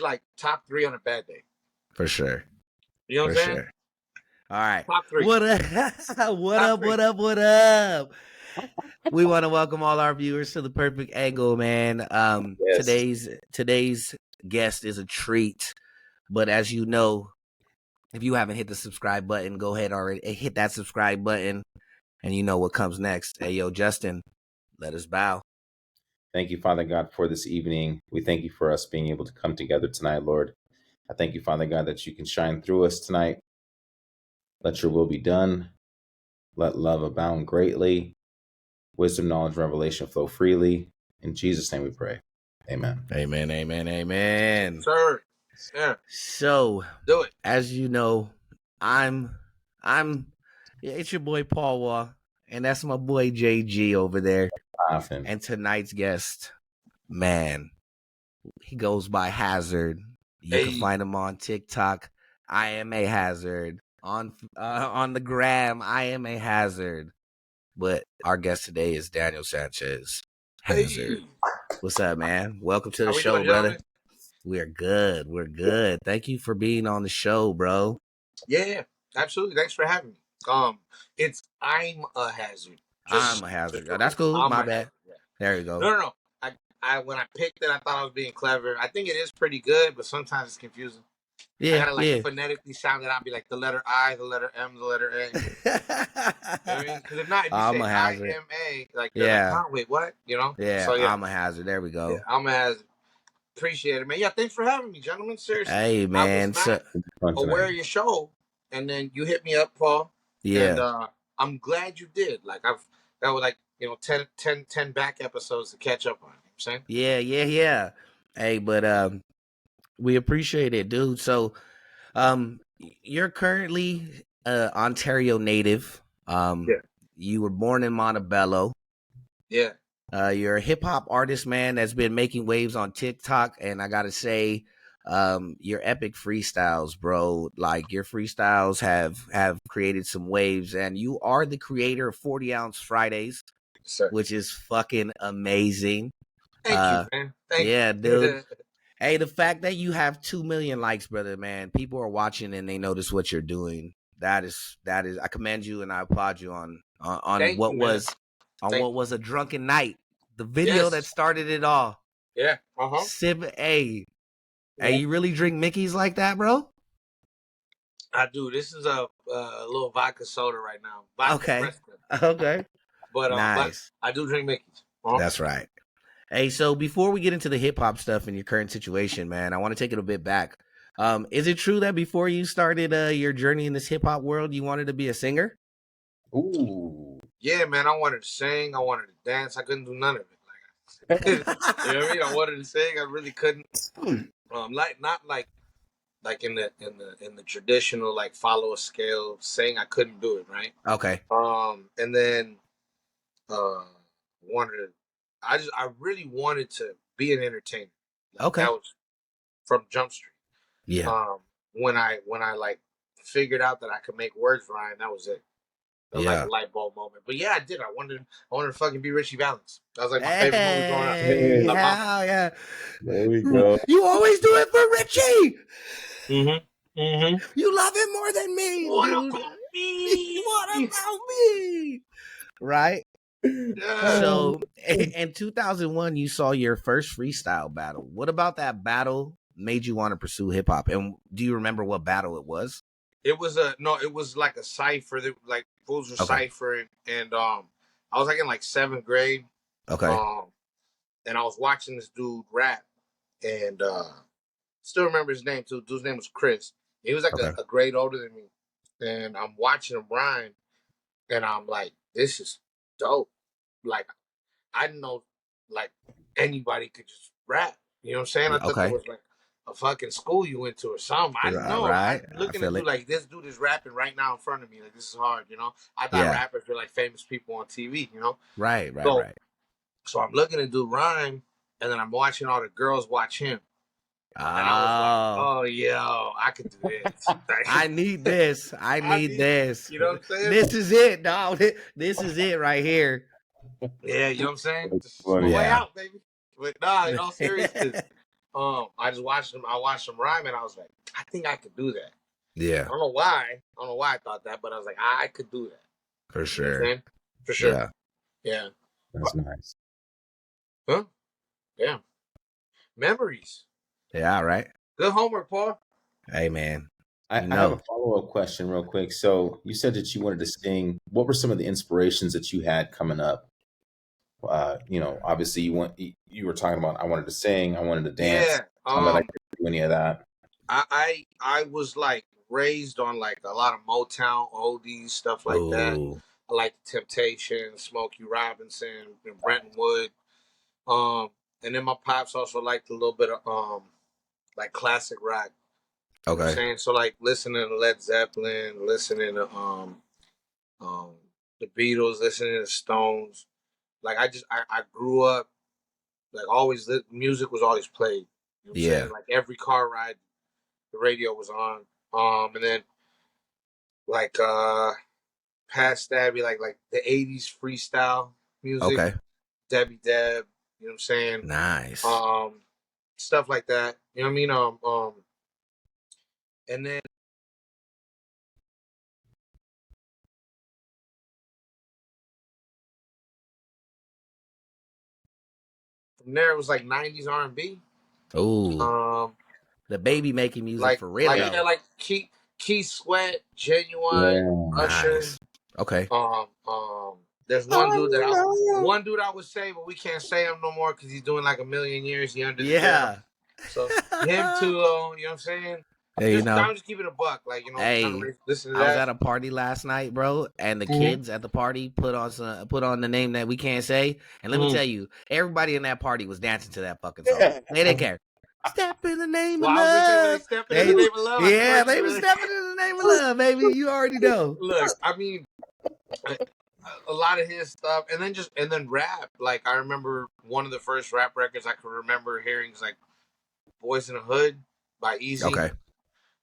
like top 3 on a bad day. For sure. You know what I'm saying? Sure. All right. Top 3. What up? What up? What up? We want to welcome all our viewers to the Perfect Angle, man. Yes. Today's guest is a treat, but as you know, if you haven't hit the subscribe button, go ahead already hit that subscribe button, and you know what comes next. Hey, yo, Justin, let us bow. Thank you, Father God, for this evening. We thank you for us being able to come together tonight, Lord. I thank you, Father God, that you can shine through us tonight. Let your will be done. Let love abound greatly. Wisdom, knowledge, revelation flow freely. In Jesus' name we pray. Amen. Amen, amen, amen. Sir. Yeah. So, do it. As you know, it's your boy Paul Wall, and that's my boy JG over there. Often. And tonight's guest, man, he goes by Hazerd. You can find him on TikTok. I am a Hazerd. On the gram, I am a Hazerd. But our guest today is Daniel Sanchez. Hazerd. What's up, man? Welcome to the show, brother. We're good. We're good. Thank you for being on the show, bro. Yeah, absolutely. Thanks for having me. I'm a Hazerd. I'm a Hazerd. Oh, that's cool. My bad. Yeah. There you go. No. I when I picked it, I thought I was being clever. I think it is pretty good, but sometimes it's confusing. Yeah, I gotta phonetically sound it out. Be like the letter I, the letter M, the letter A. I mean, because if not, if you I'm say a Hazerd. I-M-A, like, yeah. Like, oh, wait, what? You know? Yeah, so, yeah. I'm a Hazerd. There we go. Yeah, I'm a Hazerd. Appreciate it, man. Yeah, thanks for having me, gentlemen. Seriously. Hey, man. I was not aware of your show, and then you hit me up, Paul. Yeah. And I'm glad you did. Like, that was like, 10 back episodes to catch up on. You know what I'm saying? Yeah. Hey, but we appreciate it, dude. So, you're currently Ontario native. Yeah. You were born in Montebello. Yeah. You're a hip hop artist, man, that's been making waves on TikTok, and I gotta say, your epic freestyles, bro. Like your freestyles have created some waves, and you are the creator of 40-Ounce Fridays, which is fucking amazing. Thank you, man. Thank you, dude. Hey, the fact that you have 2 million likes, brother, man, people are watching and they notice what you're doing. That is, I commend you and I applaud you on what was what was a drunken night, the video that started it all. Yeah. Hey, you really drink Mickey's like that, bro? I do. This is a little vodka soda right now. Vodka okay. But nice. But I do drink Mickey's. That's right. Hey, so before we get into the hip hop stuff and your current situation, man, I want to take it a bit back. Is it true that before you started your journey in this hip hop world, you wanted to be a singer? Ooh. Yeah, man. I wanted to sing. I wanted to dance. I couldn't do none of it. Like, you know what I mean? I wanted to sing. I really couldn't. Not like in the traditional like follow a scale sing. I couldn't do it. Right. Okay. And then I really wanted to be an entertainer. Like, okay. That was from Jump Street. Yeah. When I like figured out that I could make words rhyme, that was it. Like a light bulb moment. But yeah, I did. I wanted to fucking be Richie Valens. That was like my favorite movie growing up. Yeah. There we go. You always do it for Richie. Mm-hmm. Mm-hmm. You love him more than me. What about me? What about me? Right? Yeah. So in 2001, you saw your first freestyle battle. What about that battle made you want to pursue hip hop? And do you remember what battle it was? It was like a cipher that like fools were ciphering, and I was like in like 7th grade. Okay. And I was watching this dude rap, and still remember his name too. Dude's name was Chris. He was like a grade older than me, and I'm watching him rhyme, and I'm like, this is dope. Like, I didn't know like anybody could just rap. You know what I'm saying? I thought there was like a fucking school you went to or something. I didn't know. Right. I'm looking at you like, this dude is rapping right now in front of me. Like, this is hard, you know? I thought rappers were like famous people on TV, you know? Right. So I'm looking at dude rhyme, and then I'm watching all the girls watch him. And I was like, oh, yo, I could do this. I need this. I need this. You know what I'm saying? This is it, dog. This is it right here. Yeah, you know what I'm saying? Just way out, baby. But nah, in all seriousness, I just watched him. I watched him rhyme, and I was like, I think I could do that. Yeah, I don't know why. I don't know why I thought that, but I was like, I could do that. for You know what I'm sure. saying? For sure. Yeah. Yeah. That's nice. Huh? Yeah. Memories. Yeah, right. Good homework, Paul. Hey, man. I have a follow-up question real quick. So you said that you wanted to sing. What were some of the inspirations that you had coming up? Obviously you were talking about I wanted to sing, I wanted to dance. Yeah. Not that I could do any of that. I was like raised on like a lot of Motown, oldies, stuff like that. I like the Temptations, Smokey Robinson, and Brenton Wood. And then my pops also liked a little bit of like classic rock. You know what I'm saying? So like listening to Led Zeppelin, listening to the Beatles, listening to Stones. Like I grew up like always music was always played. You know what I'm saying? Like every car ride the radio was on. And then like past that be like the 80s freestyle music. Okay. Debbie Deb, you know what I'm saying? Nice. Stuff like that. You know what I mean? And then from there it was like 90s R&B. The baby making music like, for real. Like Keith Sweat, Genuine, Usher. Nice. Okay. There's one dude I would say, but we can't say him no more because he's doing like 1,000,000 years. He under the jail. So him too, you know what I'm saying? Hey, I'm just keeping a buck, like listen to that. I was at a party last night, bro, and the kids at the party put on the name that we can't say, and let me tell you, everybody in that party was dancing to that fucking song. They didn't care. Step in the name of love. They in the name of love. Yeah, they were stepping in the name of love, baby. You already know. Look, I mean, a lot of his stuff, and then rap. Like I remember one of the first rap records I can remember hearing is like "Boys in the Hood" by Easy. Okay.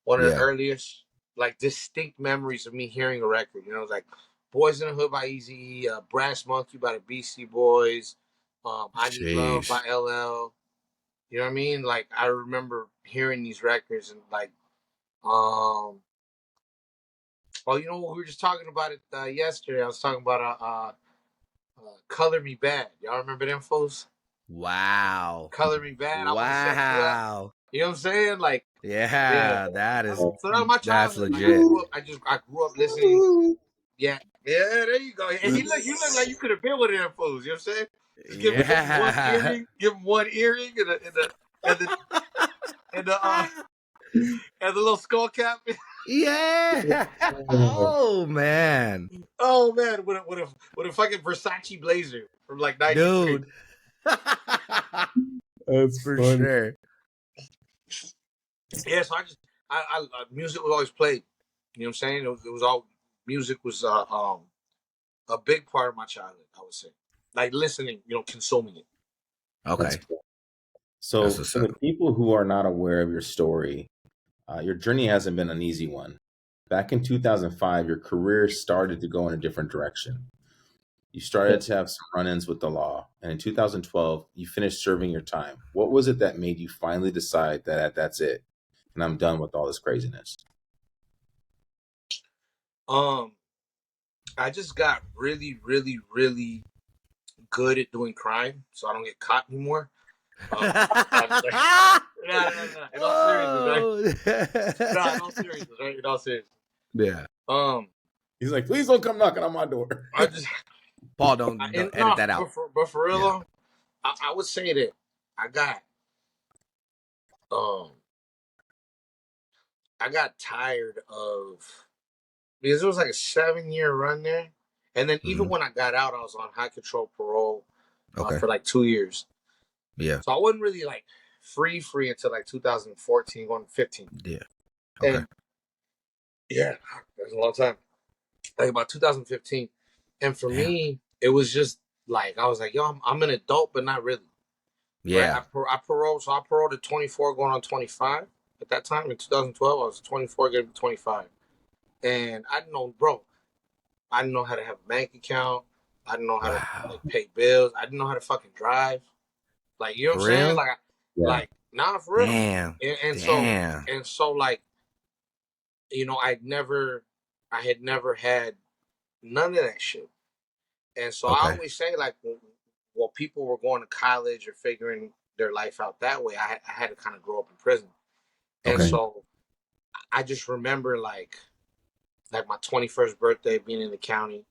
One of the earliest, like, distinct memories of me hearing a record. You know, like "Boys in the Hood" by Easy, "Brass Monkey" by the Beastie Boys, "I Need Love" by LL. You know what I mean? Like, I remember hearing these records and like, you know what? We were just talking about it yesterday. I was talking about "Color Me Bad." Y'all remember them fools? Wow. "Color Me Bad." Wow. You know what I'm saying? Like, that is. So that was my childhood. That's legit. I grew up listening. Yeah, there you go. And you look like you could have been one of them fools. You know what I'm saying? Just give him one earring, and the little skull cap. Yeah. Oh man. With a fucking Versace blazer from like 93. Dude. That's for funny. sure. Yeah, so I music was always played. You know what I'm saying? It was all music was a big part of my childhood. I would say, like listening, consuming it. Okay. So for the people who are not aware of your story, your journey hasn't been an easy one. Back in 2005, your career started to go in a different direction. You started to have some run-ins with the law, and in 2012, you finished serving your time. What was it that made you finally decide that that's it, and I'm done with all this craziness? I just got really, really, really good at doing crime, so I don't get caught anymore. No. In all seriousness, right? In all seriousness. Yeah. He's like, please don't come knocking on my door. Paul, don't edit that out. But for real, I would say that I got tired of, because it was like a 7-year run there, and then even when I got out, I was on high control parole for like 2 years. Yeah. So I wasn't really like free until like 2014, going 15. Yeah. Okay. And that was a long time. Like about 2015. And for me, it was just like, I was like, yo, I'm an adult, but not really. Yeah. Right? I paroled at 24, going on 25. At that time, in 2012, I was 24, getting to 25. And I didn't know, bro. I didn't know how to have a bank account. I didn't know how to pay bills. I didn't know how to fucking drive. Like, you know what I'm saying? Nah, for real. Damn. And so like, I had never had none of that shit. And so I Okay. always say, like, while people were going to college or figuring their life out that way, I had to kind of grow up in prison. And Okay. so I just remember like my 21st birthday being in the county.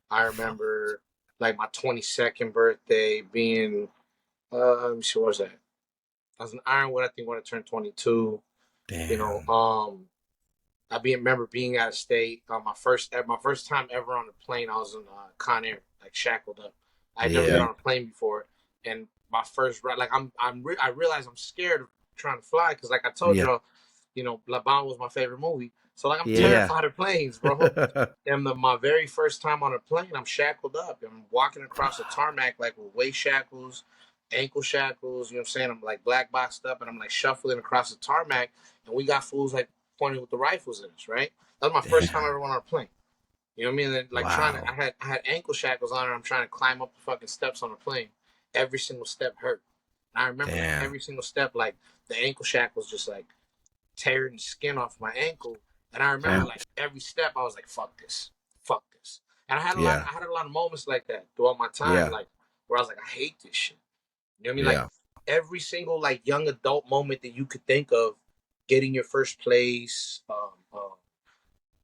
I remember like my 22nd birthday being, let me see, what was that? I was in Ironwood, I think, when I turned 22. Damn. I remember being out of state. My first time ever on a plane, I was in Con Air, like shackled up. I'd never been on a plane before, and my first ride, like I realized I'm scared of trying to fly because, like I told y'all, La Bamba was my favorite movie. So like I'm terrified of planes, bro. And my very first time on a plane, I'm shackled up. I'm walking across the tarmac like with waist shackles, ankle shackles. You know what I'm saying? I'm like black boxed up, and I'm like shuffling across the tarmac, and we got fools like pointing with the rifles at us, right? That was my first time I ever went on a plane. You know what I mean? And, like I had ankle shackles on, and I'm trying to climb up the fucking steps on the plane. Every single step hurt. And I remember like, every single step, like the ankle shackles just like tearing the skin off my ankle. And I remember like every step, I was like, "Fuck this, fuck this." And I had a lot of moments like that throughout my time, like where I was like, "I hate this shit." You know what I mean? Like every single like young adult moment that you could think of, getting your first place,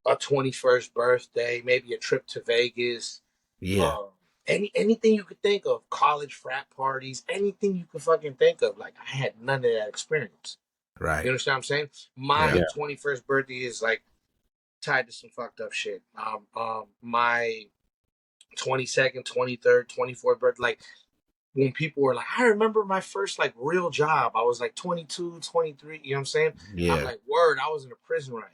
a 21st birthday, maybe a trip to Vegas, anything you could think of, college frat parties, anything you could fucking think of. Like I had none of that experience. Right. You understand what I'm saying? My 21st birthday is like tied to some fucked up shit. My 22nd, 23rd, 24th birthday, like when people were like, I remember my first like real job. I was like 22, 23, you know what I'm saying? Yeah. I'm like, word, I was in a prison riot.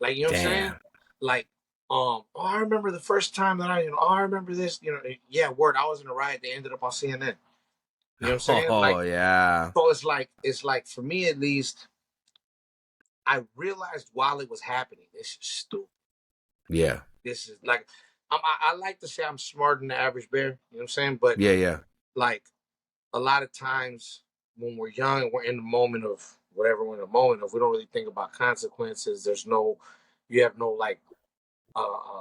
Like, you know what I'm saying? Like, I remember the first time that I remember this, yeah, word, I was in a riot. They ended up on CNN. You know what I'm saying? Oh, yeah. So it's like for me at least, I realized while it was happening, this is stupid. Yeah. This is like, I like to say I'm smarter than the average bear. You know what I'm saying? But like a lot of times when we're young, we're in the moment of whatever we're in the moment of. We don't really think about consequences. You have no like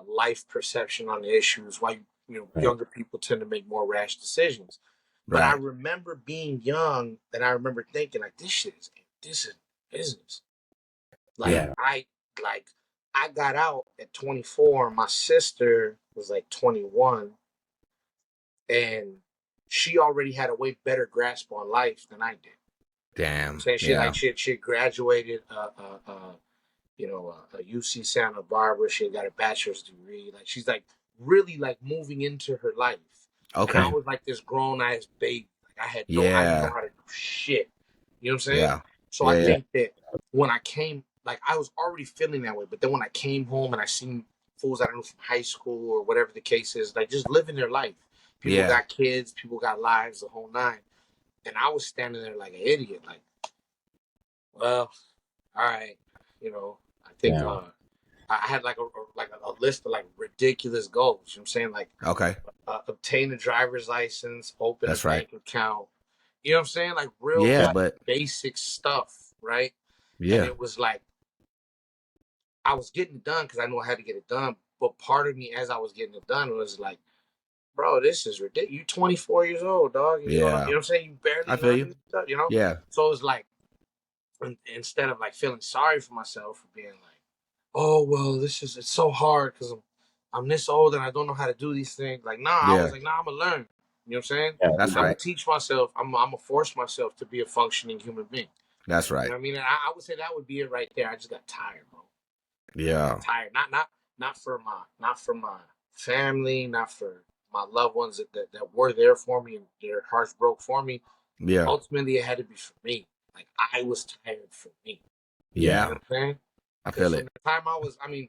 life perception on the issues. Why younger people tend to make more rash decisions. But I remember being young, and I remember thinking like, this is business. Like I got out at 24. My sister was like 21, and she already had a way better grasp on life than I did. Damn. So she graduated, a UC Santa Barbara. She got a bachelor's degree. Like she's like really like moving into her life. Okay. And I was like this grown ass baby. Like I didn't know how to do shit. You know what I'm saying? Yeah. So I think that when I came, like I was already feeling that way. But then when I came home and I seen fools I don't know from high school or whatever the case is, like just living their life. People got kids, people got lives, the whole nine. And I was standing there like an idiot, like, well, all right, I think I had like a list of like ridiculous goals. You know what I'm saying? Like, obtain a driver's license, open a bank account. You know what I'm saying? Like real basic stuff, right? Yeah. And it was like I was getting it done because I knew I had to get it done. But part of me, as I was getting it done, was like, bro, this is ridiculous. You're 24 years old, dog. You know what I'm saying? You barely know stuff, Yeah. So it's like, instead of like feeling sorry for myself for being like, oh, well, it's so hard because I'm this old and I don't know how to do these things. Like, I was like, I'm going to learn. You know what I'm saying? That's I'm going to teach myself. I'm going to force myself to be a functioning human being. That's right. You know what I mean? And I would say that would be it right there. I just got tired, bro. Yeah. Tired. Not for my family, not for my loved ones that were there for me and their hearts broke for me. Yeah. Ultimately, it had to be for me. Like I was tired for me. Yeah. You know what I'm saying? I feel it. From the time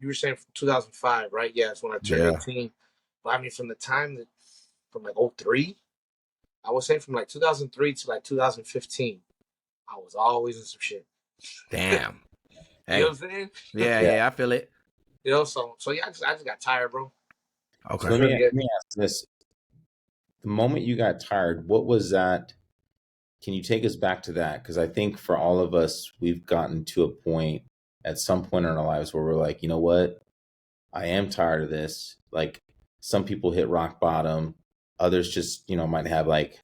you were saying from 2005, right? Yeah, it's when I turned 18. But I mean, from like 03, I would say from like 2003 to like 2015, I was always in some shit. Damn. You know what I'm saying? Yeah, I feel it. So yeah, I just got tired, bro. Okay. So let me ask this. The moment you got tired, what was that can you take us back to that? Because I think for all of us, we've gotten to a point at some point in our lives where we're like, you know what? I am tired of this. Like, some people hit rock bottom. Others just, might have like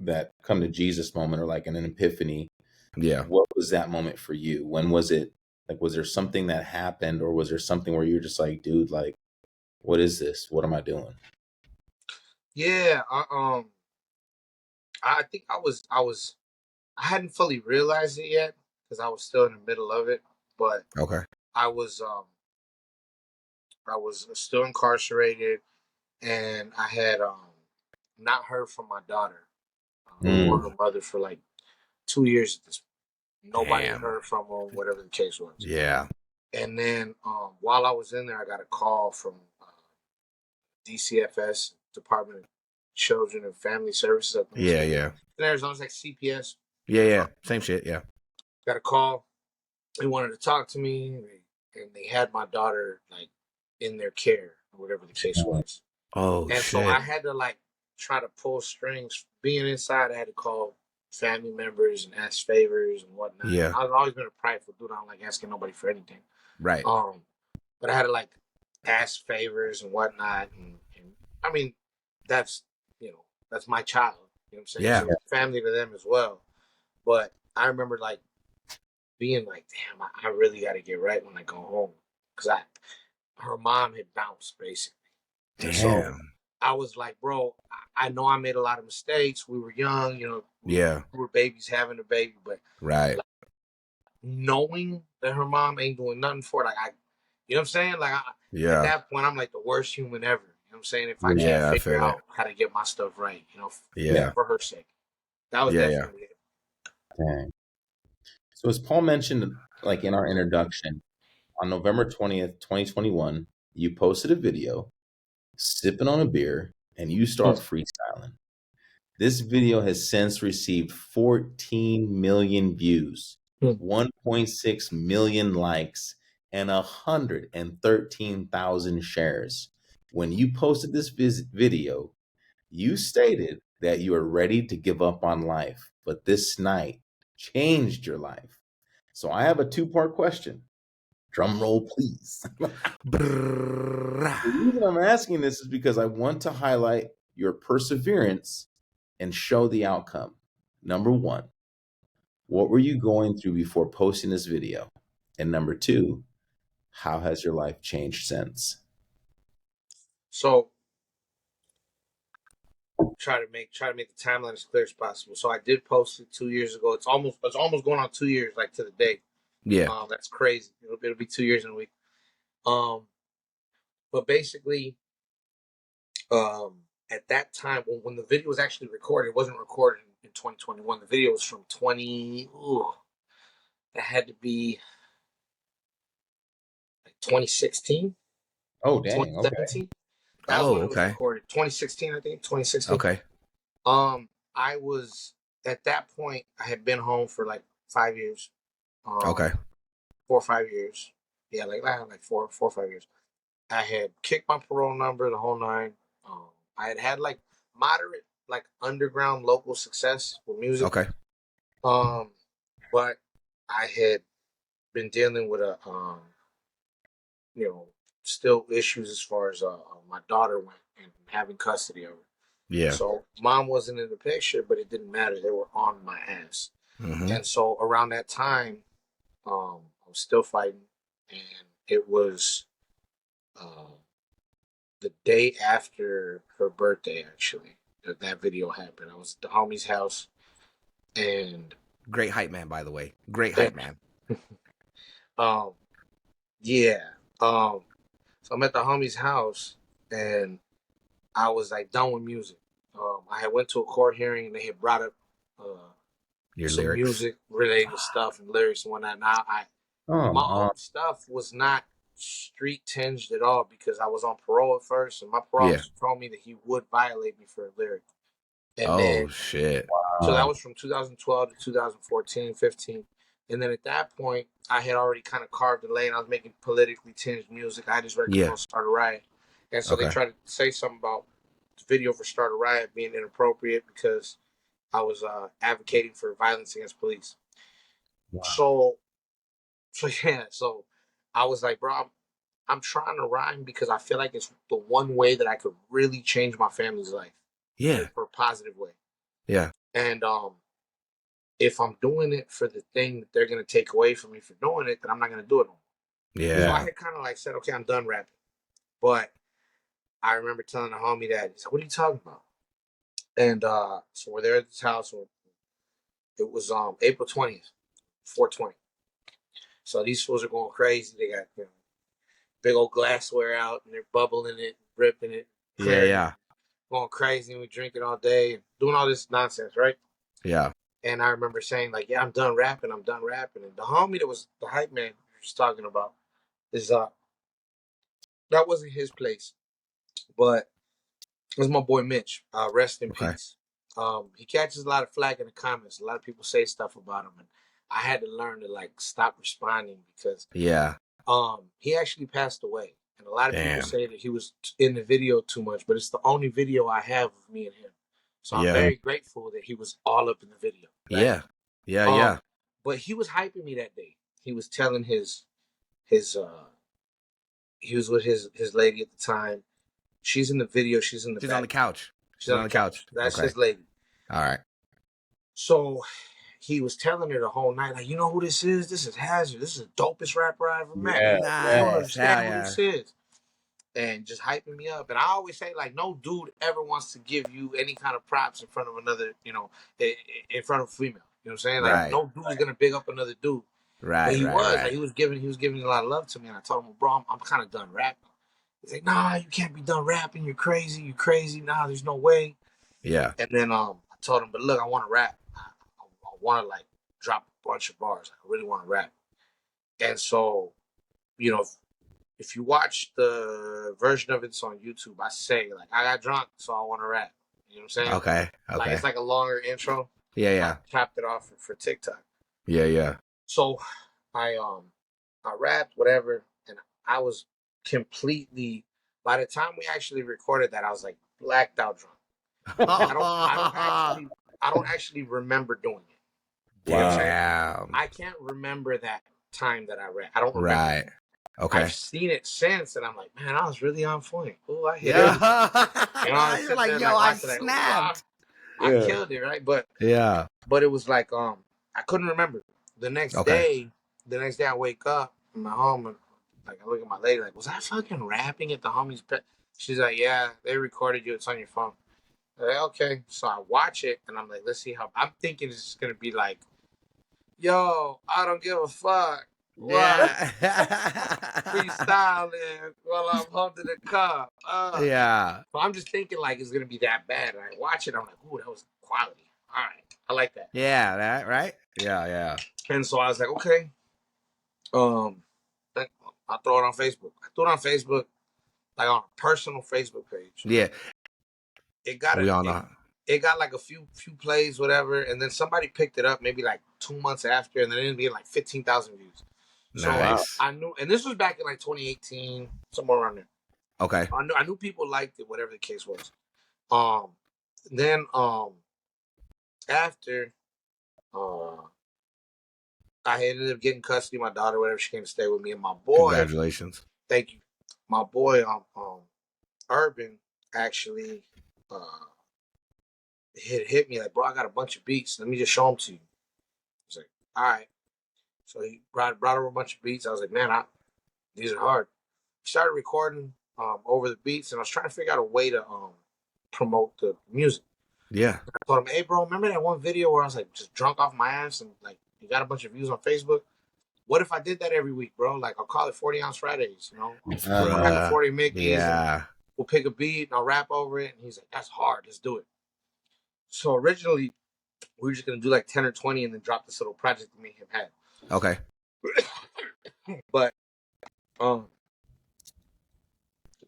that come to Jesus moment or like an epiphany. Yeah. What was that moment for you? When was it? Like, was there something that happened, or was there something where you're just like, dude, like, what is this? What am I doing? Yeah, I think I hadn't fully realized it yet because I was still in the middle of it, but Okay. I was still incarcerated, and I had not heard from my daughter or her mother for like 2 years at this point. Nobody had Damn. heard from them, whatever the case was. Yeah. And then while I was in there, I got a call from DCFS, Department of Children and Family Services. I think Yeah. Yeah. in Arizona, it's like CPS. Yeah. Yeah. Same shit. Yeah. Got a call. They wanted to talk to me, and they had my daughter like in their care or whatever the case was. Oh And so shit. I had to like try to pull strings. Being inside, I had to call family members and ask favors and whatnot. Yeah. I've always been a prideful dude. I don't like asking nobody for anything. Right. But I had to like ask favors and whatnot, and I mean, that's that's my child. You know what I'm saying? Yeah. So it's family to them as well. But I remember like being like, damn, I really got to get right when I go home because her mom had bounced basically. Damn. So I was like, bro, I know I made a lot of mistakes. We were young, Yeah. We were babies having a baby, but Right. like, knowing that her mom ain't doing nothing for it, like you know what I'm saying? Like at that point, I'm like the worst human ever. You know what I'm saying? If I can't figure out how to get my stuff right, for her sake. That was definitely it. Dang. So as Paul mentioned, like in our introduction, on November 20th, 2021, you posted a video sipping on a beer and you start freestyling. This video has since received 14 million views, 1.6 million likes, and 113,000 shares. When you posted this video, you stated that you are ready to give up on life, but this night changed your life. So I have a two-part question. Drum roll, please. The reason I'm asking this is because I want to highlight your perseverance and show the outcome. Number one, what were you going through before posting this video? And number two, how has your life changed since? So try to make the timeline as clear as possible. So I did post it 2 years ago. It's almost going on 2 years, like to the day. Yeah. That's crazy. It'll be 2 years in a week. But basically, at that time when the video was actually recorded, it wasn't recorded in 2021. The video was from that had to be like 2016. Oh, dang. 2017. Okay. That was when it was Okay. recorded. 2016, I think. 2016. Okay. I was at that point. I had been home for like 5 years. Okay. 4 or 5 years. Yeah, like 4 or 5 years. I had kicked my parole number, the whole nine. I had like moderate, like underground local success with music. Okay. But I had been dealing with still issues as far as my daughter went and having custody of her. Yeah. So mom wasn't in the picture, but it didn't matter. They were on my ass. Mm-hmm. And so around that time, I was still fighting, and it was the day after her birthday, actually, that video happened. I was at the homie's house, and great hype man, by the way. Great hype man. Yeah. So I'm at the homie's house, and I was like done with music. I had went to a court hearing, and they had brought up your some lyrics, music related stuff and lyrics and whatnot. Now my own stuff was not street tinged at all because I was on parole at first, and my parole officer told me that he would violate me for a lyric. And then, shit! So that was from 2012 to 2014, 15. And then at that point, I had already kind of carved the lane. I was making politically tinged music. I just read Start a Riot. And so they tried to say something about the video for Start a Riot being inappropriate because advocating for violence against police. Wow. So I was like, bro, I'm trying to rhyme because I feel like it's the one way that I could really change my family's life. Yeah. For a positive way. Yeah. And if I'm doing it for the thing that they're gonna take away from me for doing it, then I'm not gonna do it no more. Yeah. So I had kind of like said, okay, I'm done rapping. But I remember telling a homie that, he's like, what are you talking about? And so we're there at this house. It was April 20th, 420. So these fools are going crazy. They got big old glassware out and they're bubbling it, ripping it, Yeah. going crazy, and we drinking all day and doing all this nonsense, right? Yeah. And I remember saying, like, yeah, I'm done rapping. And the homie that was the hype man you was talking about is that wasn't his place, but it was my boy Mitch. Rest in peace. He catches a lot of flack in the comments. A lot of people say stuff about him, and I had to learn to like stop responding because he actually passed away. And a lot of people say that he was in the video too much, but it's the only video I have of me and him. So I'm very grateful that he was all up in the video. Right? Yeah. But he was hyping me that day. He was telling he was with his lady at the time. She's in the video. She's on the couch. She's on the couch. That's his lady. All right. So he was telling her the whole night, like, you know who this is? This is Hazerd. This is the dopest rapper I ever met. Yeah, You don't understand who this is. And just hyping me up. And I always say, like, no dude ever wants to give you any kind of props in front of another, in front of a female. You know what I'm saying? Like, no dude's gonna big up another dude. Right. But he was giving a lot of love to me. And I told him, bro, I'm kind of done rapping. He's like, nah, you can't be done rapping. You're crazy. Nah, there's no way. Yeah. And then I told him, but look, I want to rap. I want to like drop a bunch of bars. I really want to rap. And so, if you watch the version of it's on YouTube, I say, like, I got drunk, so I want to rap. You know what I'm saying? Okay. Like, it's like a longer intro. Yeah. I chopped it off for TikTok. Yeah. So I rapped, whatever, and I was completely, by the time we actually recorded that, I was like blacked out drunk. I don't actually remember doing it. Damn. I can't remember that time that I rapped. I don't remember. Right. Okay. I've seen it since, and I'm like, man, I was really on point. Oh, I hit it. You're like, yo, I snapped. I killed it, right? But it was like, I couldn't remember. The next day, I wake up in my home and like I look at my lady, like, was I fucking rapping at the homie's pet? She's like, yeah, they recorded you. It's on your phone. I'm like, okay, so I watch it and I'm like, let's see how. I'm thinking it's gonna be like, yo, I don't give a fuck. Yeah. Freestyling while I'm holding the cup. Yeah. So I'm just thinking like it's gonna be that bad. And I watch it, I'm like, ooh, that was quality. All right, I like that. Yeah, that right. Yeah. And so I was like, okay, I'll throw it on Facebook. I threw it on Facebook, like on a personal Facebook page. Yeah. It got it got like a few plays, whatever, and then somebody picked it up maybe like 2 months after, and then it ended up being like 15,000 views. Nice. So I knew, and this was back in like 2018, somewhere around there. Okay. I knew people liked it, whatever the case was. Then after I ended up getting custody of my daughter, whatever, she came to stay with me, and my boy. Congratulations. Thank you. My boy, Urban, actually hit me like, bro, I got a bunch of beats. Let me just show them to you. I was like, all right. So he brought over a bunch of beats. I was like, man, these are hard. Started recording over the beats, and I was trying to figure out a way to promote the music. Yeah. I told him, hey, bro, remember that one video where I was like just drunk off my ass and like you got a bunch of views on Facebook? What if I did that every week, bro? Like I'll call it 40 Ounce Fridays, you know? I'll have 40 Mickeys. Yeah. We'll pick a beat and I'll rap over it. And he's like, that's hard. Let's do it. So originally we were just gonna do like 10 or 20 and then drop this little project that me and him had. Okay. But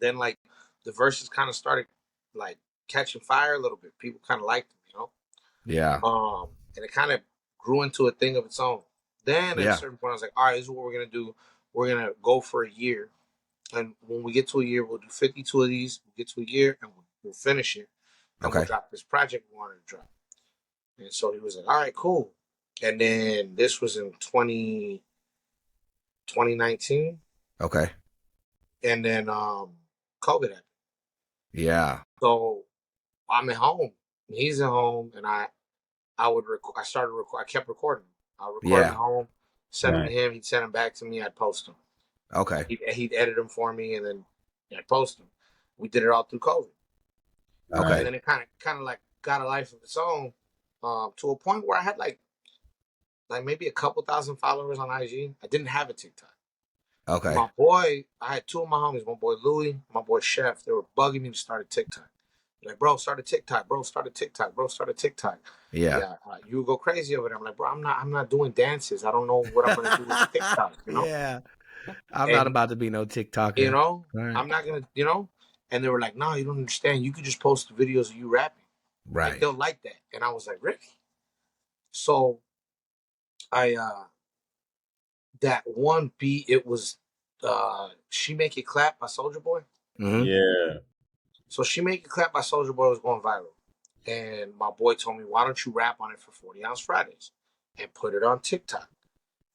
then like the verses kind of started like catching fire a little bit. People kind of liked them, you know? Yeah. And it kind of grew into a thing of its own. Then at a certain point I was like, all right, this is what we're gonna do. We're gonna go for a year. And when we get to a year, we'll do 52 of these. We'll get to a year and we'll finish it. And we'll drop this project we wanted to drop. And so he was like, all right, cool. And then this was in 2019. Okay. And then COVID happened. Yeah. So I'm at home. And he's at home, and I would I started I kept recording. I would record him Yeah. at home, send them Right. to him. He'd send them back to me. I'd post them. Okay. He'd edit them for me, and then I'd post them. We did it all through COVID. Okay. And then it kind of like got a life of its own, to a point where I had like maybe a couple thousand followers on IG. I didn't have a TikTok. Okay. My boy, I had two of my homies, my boy Louie, my boy Chef. They were bugging me to start a TikTok. Like, bro, start a TikTok. Bro, start a TikTok. Bro, start a TikTok. Yeah. You would go crazy over there. I'm like, bro, I'm not doing dances. I don't know what I'm gonna do with TikTok. You know? Yeah. I'm not And about to be no TikToker. you know, Right. I'm not gonna. You know. And they were like, no, you don't understand. You could just post videos of you rapping. Right. Like, they'll like that. And I was like, really? So I that one beat, it was She Make It Clap by Soulja Boy. Mm-hmm. Yeah. So She Make It Clap by Soulja Boy was going viral. And my boy told me, why don't you rap on it for 40 Ounce Fridays and put it on TikTok?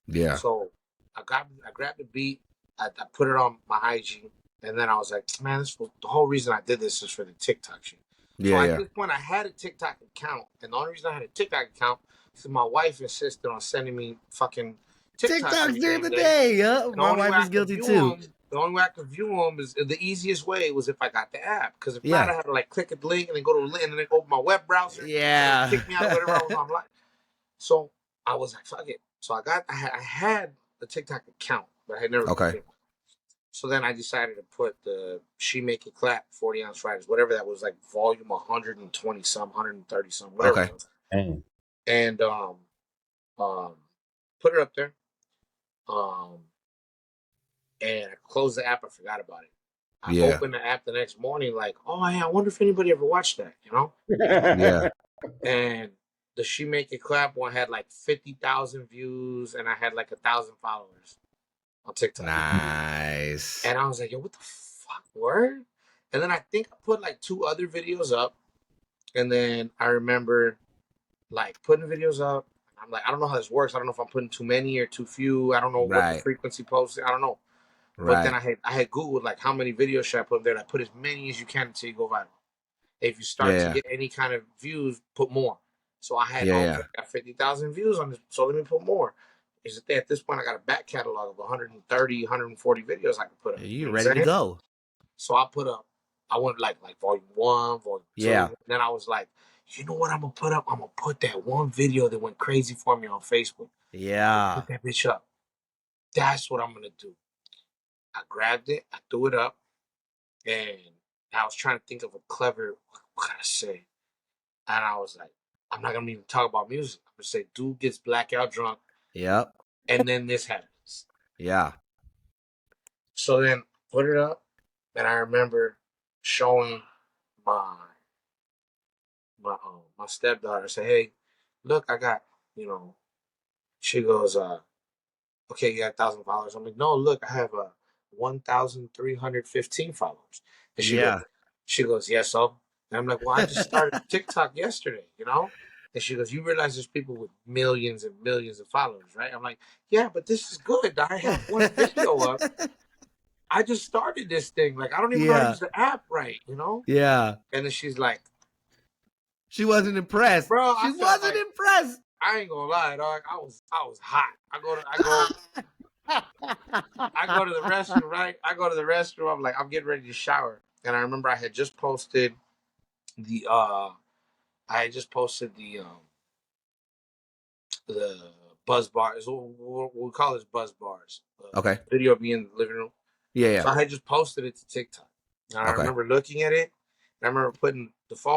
Yeah. So I grabbed the beat, I put it on my IG, and then I was like, man, the whole reason I did this is for the TikTok shit. So at this point, I had a TikTok account, and the only reason I had a TikTok account is my wife insisted on sending me fucking TikToks during the day. Yeah, my wife is guilty too. The only way I could view them is the easiest way was if I got the app. Because if Yeah. not, I had to like click a link and then go to a link and then open my web browser. Yeah. And kick me out of whatever I was online. So I was like, fuck it. So I had the TikTok account, but I had never. Okay. So then I decided to put the She Make It Clap 40 Ounce Fridays, whatever that was, like volume 120 some, 130 some, whatever. Okay. It was. Dang. And put it up there. And I closed the app. I forgot about it. I opened the app the next morning, like, oh, hey, I wonder if anybody ever watched that, you know? Yeah. And the She Make It Clap one had like 50,000 views, and I had like 1,000 followers on TikTok. Nice. And I was like, yo, what the fuck, word? And then I think I put like 2 other videos up, and then I remember like putting videos up. I'm like, I don't know how this works. I don't know if I'm putting too many or too few. I don't know what the frequency posted. I don't know. But then I had Googled like how many videos should I put there, and I put as many as you can until you go viral. If you start to get any kind of views, put more. So I had got 50,000 views on this, so let me put more. Is it at this point I got a back catalog of 130, 140 videos I could put up. You're ready to go. So I went like volume 1, volume 2. Yeah. And then I was like, you know what I'm gonna put up? I'm gonna put that one video that went crazy for me on Facebook. Yeah. Put that bitch up. That's what I'm gonna do. I grabbed it, I threw it up, and I was trying to think of a clever, what can I say? And I was like, I'm not going to even talk about music. I'm going to say, dude gets blackout drunk. Yep. And then this happens. Yeah. So then put it up, and I remember showing my stepdaughter, say, hey, look, I got, she goes, okay, you got 1,000 followers. I'm like, no, look, I have 1,315 followers. And she goes, yes, so? And I'm like, well, I just started TikTok yesterday, And she goes, you realize there's people with millions and millions of followers, right? I'm like, yeah, but this is good. I have one video up. I just started this thing. Like, I don't even know how to use the app right, Yeah. And then she's like, she wasn't impressed. Bro, she wasn't impressed. I ain't gonna lie, dog. I was hot. I go to the restroom, right? I go to the restroom. I'm like, I'm getting ready to shower, and I remember I had just posted the buzz bars. We'll call this buzz bars. Okay. Video of me in the living room. Yeah. So I had just posted it to TikTok, and I remember looking at it. And I remember putting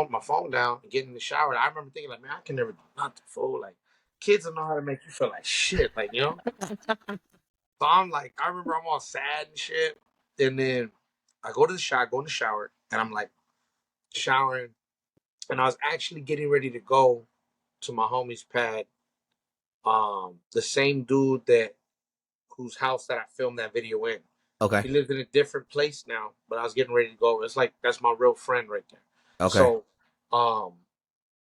my phone down and getting in the shower. And I remember thinking, like, man, I can never do nothing, fool. Like, kids don't know how to make you feel like shit, like, So I'm like, I remember I'm all sad and shit. And then I go in the shower, and I'm like showering. And I was actually getting ready to go to my homie's pad. The same dude whose house that I filmed that video in. Okay. He lives in a different place now, but I was getting ready to go. It's like, that's my real friend right there. Okay. So,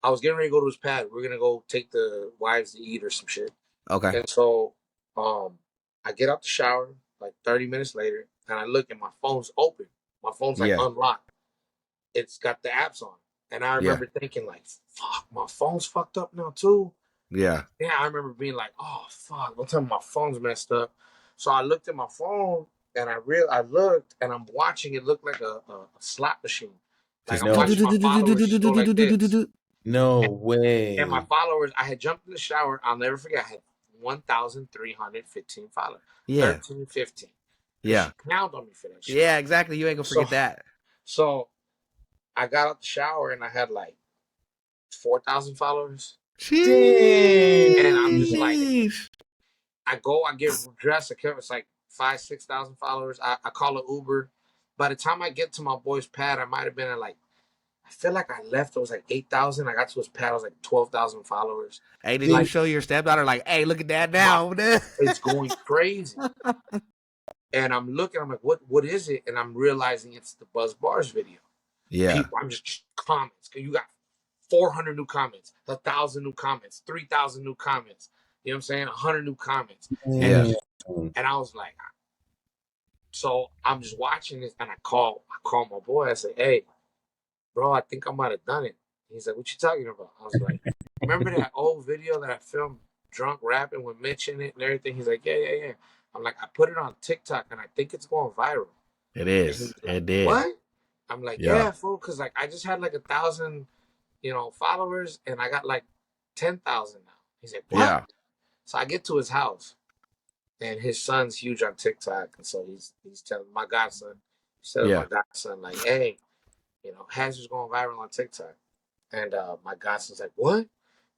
I was getting ready to go to his pad. We are gonna go take the wives to eat or some shit. Okay. And so, I get out the shower like 30 minutes later, and I look, and my phone's open. My phone's like unlocked. It's got the apps on, and I remember thinking like, "Fuck, my phone's fucked up now too." Yeah. Yeah, I remember being like, "Oh fuck, don't tell me my phone's messed up." So I looked at my phone, and I looked, and I'm watching it look like a slot machine. Like I'm watching my followers just go like this. No way. And my followers, I had jumped in the shower. I'll never forget. I had 1,315 followers. Yeah. 13, 15. Yeah. She clowned on me for that shit. Yeah, exactly. You ain't gonna forget that. So I got out the shower and I had like 4,000 followers. Jeez. And I'm just like, I get dressed. It's like 5,000, 6,000 followers. I call an Uber. By the time I get to my boy's pad, I might have been at like, I feel like I left. It was like 8,000. I got to his pad. I was like 12,000 followers. Hey, did you show your stepdaughter like, hey, look at that now? It's going crazy. And I'm looking. I'm like, what is it? And I'm realizing it's the Buzz Bars video. Yeah. People, I'm just comments. You got 400 new comments, 1,000 new comments, 3,000 new comments. You know what I'm saying? 100 new comments. Yeah. And I was like, so I'm just watching this, and I call my boy. I say, hey, bro, I think I might have done it. He's like, what you talking about? I was like, remember that old video that I filmed drunk rapping with Mitch in it and everything? He's like, yeah. I'm like, I put it on TikTok, and I think it's going viral. It is. Like, it did. What? I'm like, yeah, fool, because like I just had like 1,000, followers, and I got like 10,000 now. He's like, what? Yeah. So I get to his house, and his son's huge on TikTok, and so he's telling my godson, my godson like, hey, Hazerd's going viral on TikTok, and my godson's like, what?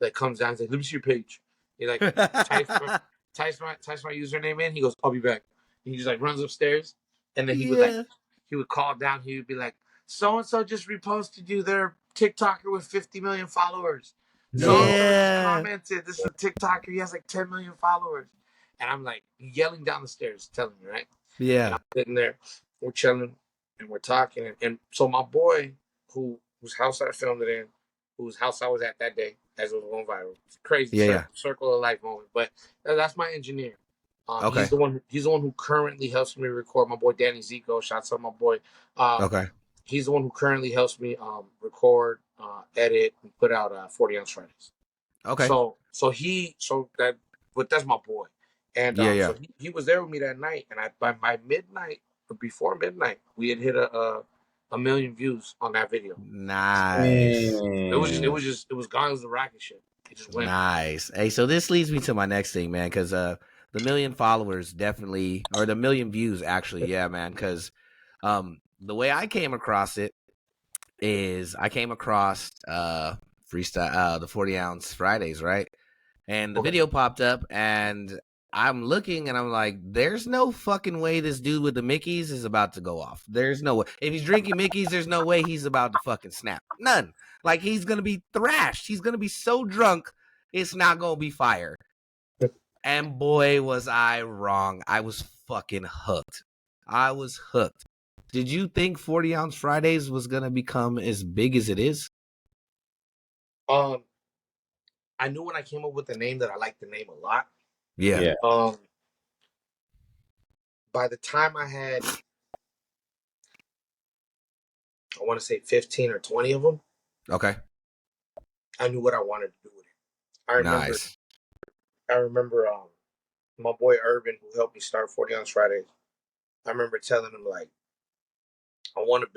Like comes down, he's like, let me see your page. He like types my username in. He goes, I'll be back. He just like runs upstairs, and then he would call down. He would be like, so and so just reposted you. They're TikToker with 50 million followers. So commented, this is a TikToker. He has like 10 million followers. And I'm like yelling down the stairs, telling me, right? Yeah. And I'm sitting there, we're chilling, and we're talking. And so my boy, whose house I filmed it in, whose house I was at that day, as it was going viral. It's crazy circle of life moment. But that's my engineer. Okay. He's the one who currently helps me record. My boy Danny Zico, shouts out my boy. Okay. He's the one who currently helps me record, edit, and put out 40 Ounce Fridays. Okay. But that's my boy. And so he was there with me that night, and by midnight or before midnight, we had hit a million views on that video. Nice. It was gone. It was the rocket ship. It just went. Nice. Hey, so this leads me to my next thing, man, because the million followers definitely, or the million views actually, yeah, man, because the way I came across it is I came across freestyle the 40 Ounce Fridays, right? And the video popped up, and I'm looking, and I'm like, there's no fucking way this dude with the Mickeys is about to go off. There's no way. If he's drinking Mickeys, there's no way he's about to fucking snap. None. Like, he's going to be thrashed. He's going to be so drunk, it's not going to be fire. And boy, was I wrong. I was fucking hooked. I was hooked. Did you think 40 Ounce Fridays was going to become as big as it is? I knew when I came up with the name that I liked the name a lot. Yeah. By the time I had, I want to say 15 or 20 of them. Okay. I knew what I wanted to do with it. I remember my boy Urban, who helped me start 40 Ounce Fridays. I remember telling him, like, I want to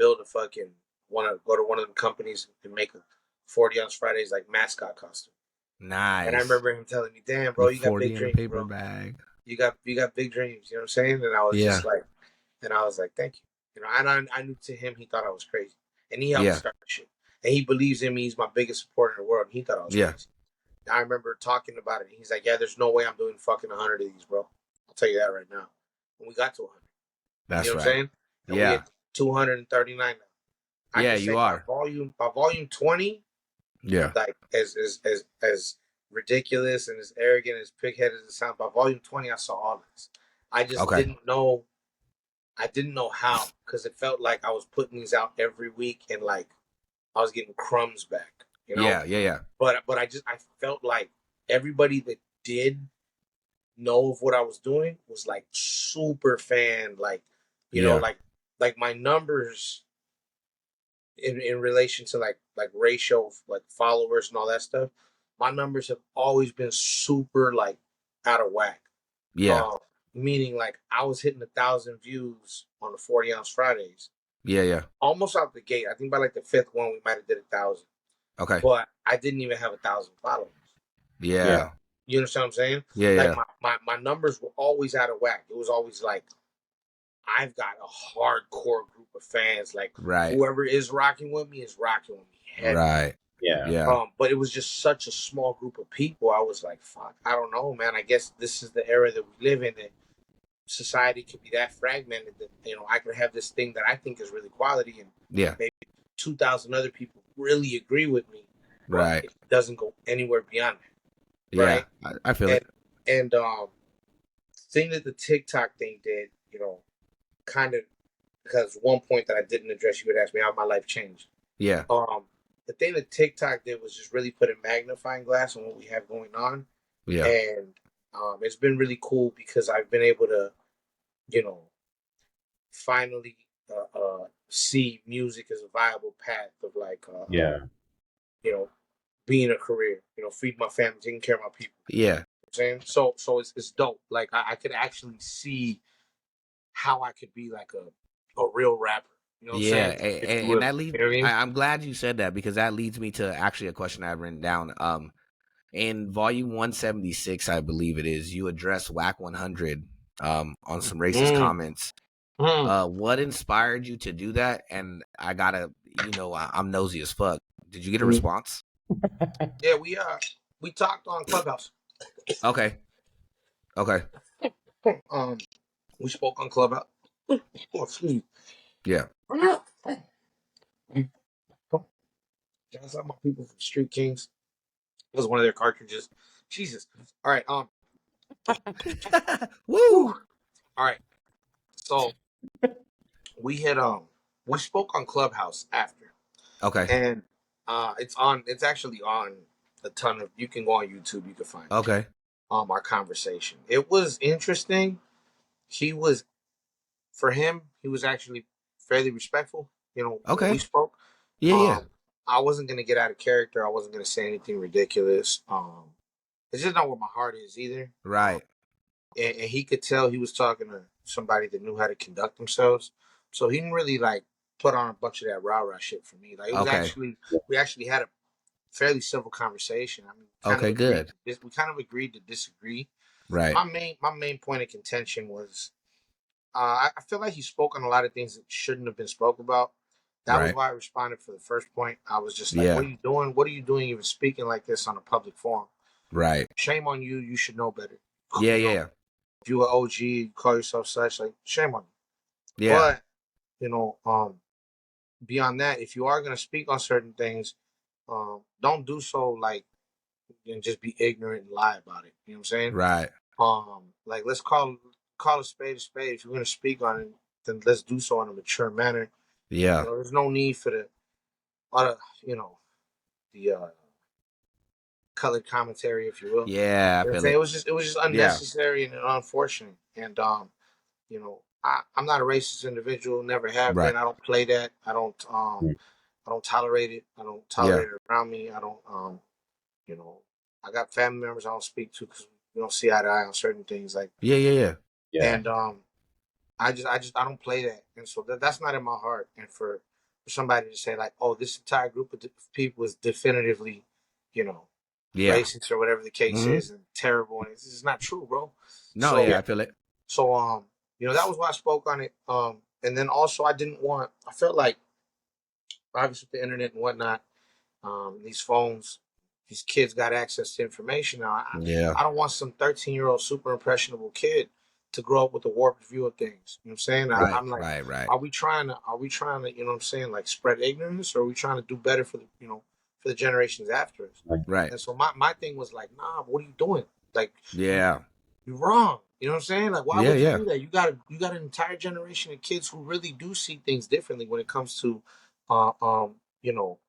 want to go to one of them companies and make a 40 Ounce Fridays like mascot costume. Nice. And I remember him telling me, damn, bro, you got big dreams, paper bro. Bag. You got big dreams, you know what I'm saying? And I was just like, thank you. And I knew to him, he thought I was crazy. And he helped me start the shit. And he believes in me. He's my biggest supporter in the world. And he thought I was crazy. And I remember talking about it. He's like, yeah, there's no way I'm doing fucking 100 of these, bro. I'll tell you that right now. And we got to 100. That's you know what I'm saying? And we hit 239 now. You are. By volume 20, like as ridiculous and as arrogant, as pig-headed as it sounds, by volume 20, I saw all this. I just didn't know. I didn't know how, because it felt like I was putting these out every week, and like I was getting crumbs back. you know. Yeah. But I felt like everybody that did know of what I was doing was like super fan, like Yeah. like my numbers in relation to like ratio of like followers and all that stuff. My numbers have always been super like out of whack. Yeah. Meaning like I was hitting 1,000 views on the 40-ounce Fridays. Yeah. Almost out the gate. I think by like the fifth one we might have did 1,000. Okay. But I didn't even have 1,000 followers. Yeah. You understand what I'm saying? Like Yeah. my numbers were always out of whack. It was always like I've got a hardcore group of fans. Like Right. whoever is rocking with me is rocking with me heavy. Right. Yeah. But it was just such a small group of people. I was like, fuck, I don't know, man. I guess this is the era that we live in, that society could be that fragmented that, you know, I could have this thing that I think is really quality and maybe 2,000 other people really agree with me. Right. It doesn't go anywhere beyond that. Yeah. Right. I feel it. And thing that the TikTok thing did, you know, kind of, because one point that I didn't address, you would ask me how my life changed. Yeah. The thing that TikTok did was just really put a magnifying glass on what we have going on. Yeah. And it's been really cool because I've been able to, you know, finally see music as a viable path of like, you know, being a career, you know, feed my family, taking care of my people. Yeah. You know what I'm saying? So it's dope. Like I could actually see how I could be like a real rapper. You know what I'm saying? And that leads. You know what I mean? I'm glad you said that, because that leads me to actually a question I've written down. In volume 176, I believe it is, you address WAC 100 on some racist comments. What inspired you to do that? And I gotta, you know, I'm nosy as fuck. Did you get a response? Yeah, we talked on Clubhouse. Okay. We spoke on Clubhouse. Oh, excuse me. Yeah. That's my people from Street Kings. It was one of their cartridges. Jesus. All right. Woo. All right. So we had we spoke on Clubhouse after. Okay. And it's actually on a ton of, you can go on YouTube, you can find it. Our conversation. It was interesting. For him, he was actually fairly respectful, you know, when we spoke. Yeah. I wasn't gonna get out of character. I wasn't gonna say anything ridiculous. It's just not where my heart is either. Right. And he could tell he was talking to somebody that knew how to conduct themselves. So he didn't really like put on a bunch of that rah-rah shit for me. Like it was we actually had a fairly civil conversation. I mean, good. We kind of agreed to disagree. Right. My main point of contention was, I feel like he spoke on a lot of things that shouldn't have been spoke about. That was why I responded for the first point. I was just like, what are you doing? What are you doing even speaking like this on a public forum? Right. Shame on you. You should know better. Yeah. If you an OG, you call yourself such, like, shame on you. Yeah. But, you know, beyond that, if you are going to speak on certain things, don't do so like and just be ignorant and lie about it. You know what I'm saying? Right. Like let's call a spade a spade. If you're going to speak on it, then let's do so in a mature manner. Yeah. You know, there's no need for the colored commentary, if you will. Yeah. You know, it was just unnecessary and unfortunate. And you know, I'm not a racist individual. Never have been. I don't play that. I don't tolerate it. I don't tolerate it around me. I don't, you know, I got family members I don't speak to because we don't see eye to eye on certain things. Like, yeah. And I don't play that. And so that's not in my heart. And for somebody to say like, oh, this entire group of people is definitively, you know, racist or whatever the case is and terrible. And it's not true, bro. No, so, I feel it. So, you know, that was why I spoke on it. And then also I felt like, obviously with the internet and whatnot, these phones, these kids got access to information now. I don't want some 13-year-old super impressionable kid to grow up with a warped view of things. You know what I'm saying? I'm like, right. Are we trying to, you know what I'm saying, like spread ignorance, or are we trying to do better for the generations after us? Right. And so my thing was like, nah, what are you doing? Like, you're wrong. You know what I'm saying? Like, why would you do that? You got an entire generation of kids who really do see things differently when it comes to, you know,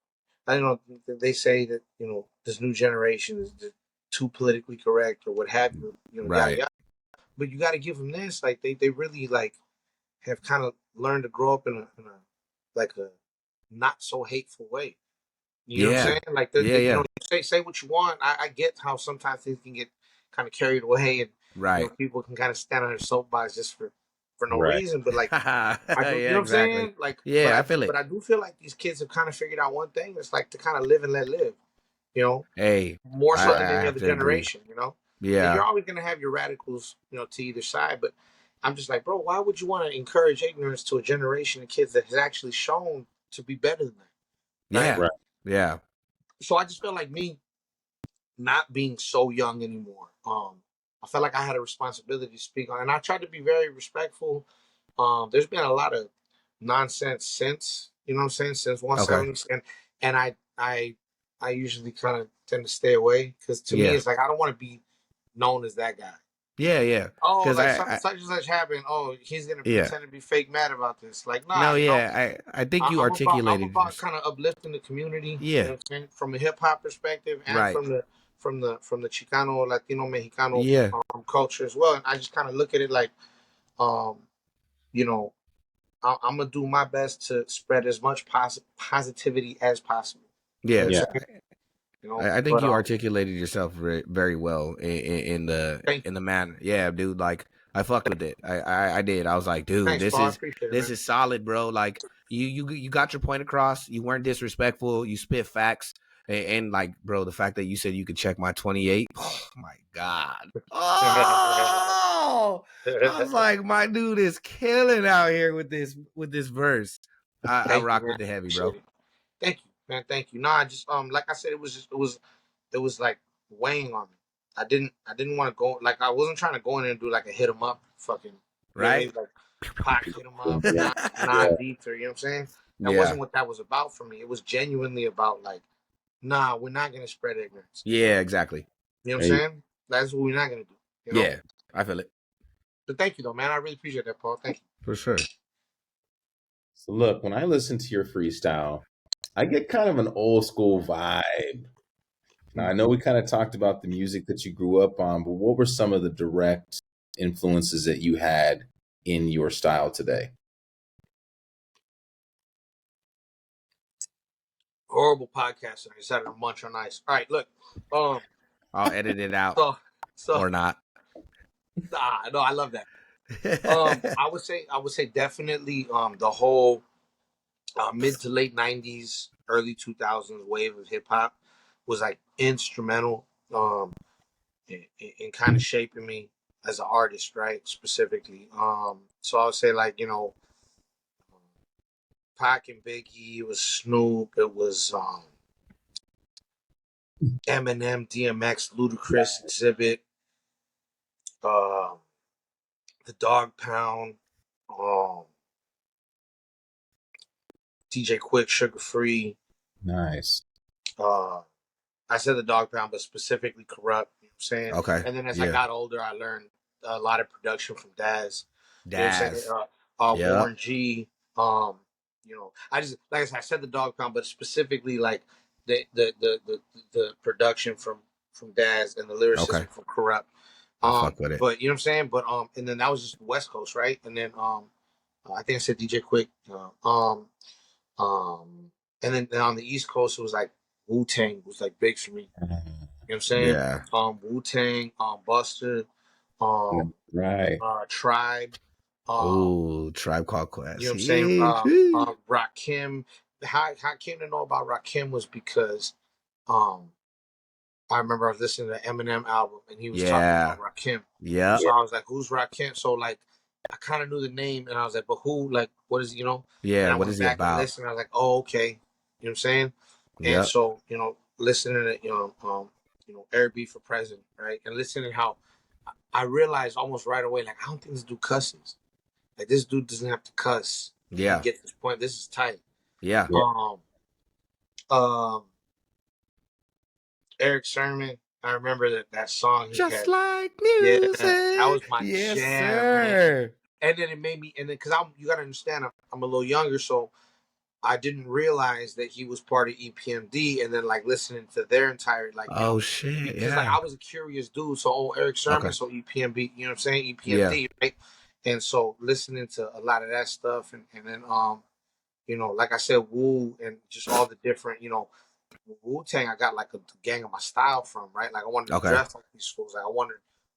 I know they say that, you know, this new generation is too politically correct or what have you, you know, yada Right. yada. But you got to give them this, like they really like have kind of learned to grow up in a like a not so hateful way. You know what I'm Yeah. saying? Like Yeah. you Yeah. know, say what you want. I get how sometimes things can get kind of carried away, and you know Right. people can kind of stand on their soapbox just for no Right. reason. But like I do, you Yeah. know what I'm Exactly. saying? Like, Yeah. I feel it. but I do feel like these kids have kind of figured out one thing. It's like to kind of live and let live. You know, Hey, more so than I any have other to agree. generation. You know, and Yeah. you're always gonna have your radicals, you know, to either side. But I'm just like, bro, why would you want to encourage ignorance to a generation of kids that has actually shown to be better than that, right? Yeah. Right. Yeah. So I just feel like me not being so young anymore. I felt like I had a responsibility to speak on, and I tried to be very respectful. There's been a lot of nonsense since, you know what I'm saying, since Okay. 170s, and I usually kind of tend to stay away because to me Yeah. it's like I don't want to be known as that guy. Yeah. Yeah. Oh, Because like such and such happened. Oh, he's gonna yeah. pretend to be fake mad about this. Like, nah, No. you know. Yeah. I think you I'm articulated about yourself. kind of uplifting the community, you know Yeah. what I'm saying, from a hip hop perspective and Right. from the Chicano, Latino, Mexicano Yeah. culture as well. And I just kind of look at it like, um, you know, I'm gonna do my best to spread as much positivity as possible. You know what I'm Yeah. Yeah. saying? You know, I think but you articulated yourself very well thank in you, the manner. Yeah, dude. Like I fucked with it. I did. I was like, dude, thanks, Paul. I appreciate it, this man. is solid, bro. Like you got your point across. You weren't disrespectful. You spit facts. And like, bro, the fact that you said you could check my 28. Oh my god. Oh, I was like, my dude is killing out here with this verse. I Thank you, rock man. with the heavy, Appreciate bro. it. Thank you, man. Thank you. No, I just like I said, it was like weighing on me. I didn't want to go like I wasn't trying to go in there and do like a hit 'em up fucking, you know what I Right? mean? Like Pac hit 'em up, Yeah. non beats or you know what I'm saying? That Yeah. wasn't what that was about for me. It was genuinely about like, nah, we're not gonna spread ignorance. Yeah, exactly. You know what I'm Hey, saying? That's what we're not gonna do. You know? Yeah, I feel it. But thank you though, man. I really appreciate that, Paul. Thank you. For sure. so look, when I listen to your freestyle, I get kind of an old school vibe. Now, I know we kind of talked about the music that you grew up on, but what were some of the direct influences that you had in your style today? Horrible podcast. I decided to munch on ice. All right, look. Um I'll edit it out so so or not. no, I love that. I would say definitely the whole mid to late '90s, early 2000s wave of hip hop was like instrumental in kind of shaping me as an artist, right? Specifically, so I would say like you know, Pac and Biggie, it was Snoop, it was Eminem, DMX, Ludacris, Exhibit, um, the Dog Pound, um, DJ Quick, Sugar Free. Nice. Uh, I said the Dog Pound, but specifically Corrupt. You know what I'm saying? Okay. And then as I Yeah. got older, I learned a lot of production from Daz. You know what I'm saying? Daz. Warren Yep. G. You know, I just like I said the Dog Pound, but specifically like the production from Daz and the Okay. lyricism from Corrupt. I fuck with it. But you know what I'm saying? But and then that was just West Coast, right? And then I think I said DJ Quick. Um, and then on the East Coast, it was like Wu Tang was like big for me. You know what I'm saying? Yeah. Wu Tang, Buster, um, Right. Tribe, um, Ooh, Tribe Called you know Quest. what I'm saying? Yeah. Rakim. How I came to know about Rakim was because um, I remember I was listening to the Eminem album and he was talking Yeah. about Rakim. Yep. So I was like, "Who's Rakim?" So like, I kind of knew the name and I was like, "But who? Like, what is you know?" Yeah. And I What is went he back and about? listened. And I was like, "Oh, okay." You know what I'm saying? And Yep. so you know, listening to you know, Eric B for president, right? And listening to how I realized almost right away, like I don't think this dude cusses. Like this dude doesn't have to cuss and Yeah. get this point. This is tight. Yeah. Yeah. Um, Eric Sermon. I remember that song he Just had. like Yeah, music. that was my Yes, jam, man. sir. And then it made me, and then because you gotta understand, I'm a little younger, so I didn't realize that he was part of EPMD, and then like listening to their entire Oh shit, because like yeah. I was a curious dude. So Eric Okay. Sermon, so EPMD, you know what I'm saying, Yeah. EPMD, right? And so listening to a lot of that stuff, and then like I said, Wu and just all the different, Wu Tang. I got like a gang of my style from, right? Like I wanted to Okay. dress like these fools. Like I wanted